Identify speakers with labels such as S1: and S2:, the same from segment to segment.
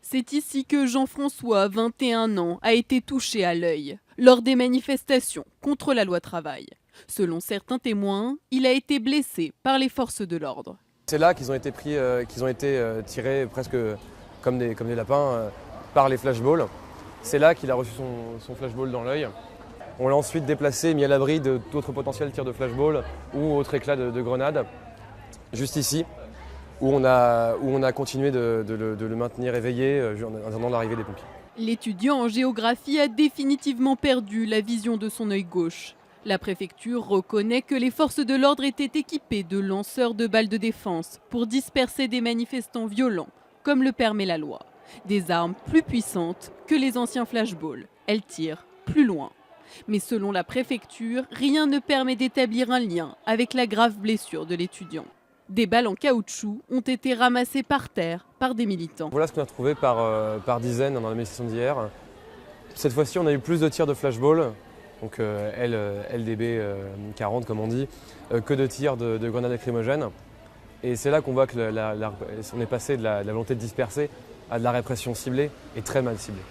S1: C'est ici que Jean-François, 21 ans, a été touché à l'œil lors des manifestations contre la loi travail. Selon certains témoins, il a été blessé par les forces de l'ordre.
S2: C'est là qu'ils ont été tirés presque comme des lapins par les flashballs. C'est là qu'il a reçu son flashball dans l'œil. On l'a ensuite déplacé, mis à l'abri d'autres potentiels tirs de flashball ou autres éclats de grenades, juste ici, où on a continué de le maintenir éveillé en attendant l'arrivée des pompiers.
S1: L'étudiant en géographie a définitivement perdu la vision de son œil gauche. La préfecture reconnaît que les forces de l'ordre étaient équipées de lanceurs de balles de défense pour disperser des manifestants violents, comme le permet la loi. Des armes plus puissantes que les anciens flashballs. Elles tirent plus loin. Mais selon la préfecture, rien ne permet d'établir un lien avec la grave blessure de l'étudiant. Des balles en caoutchouc ont été ramassées par terre par des militants.
S2: Voilà ce qu'on a trouvé par dizaines dans la manifestation d'hier. Cette fois-ci, on a eu plus de tirs de flashball, donc LDB 40 comme on dit, que de tirs de grenades lacrymogènes. Et c'est là qu'on voit que on est passé de la volonté de disperser à de la répression ciblée et très mal ciblée.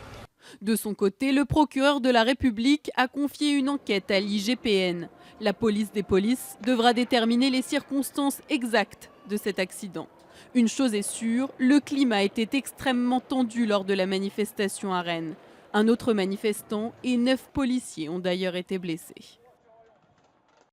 S1: De son côté, le procureur de la République a confié une enquête à l'IGPN. La police des polices devra déterminer les circonstances exactes de cet accident. Une chose est sûre, le climat était extrêmement tendu lors de la manifestation à Rennes. Un autre manifestant et 9 policiers ont d'ailleurs été blessés.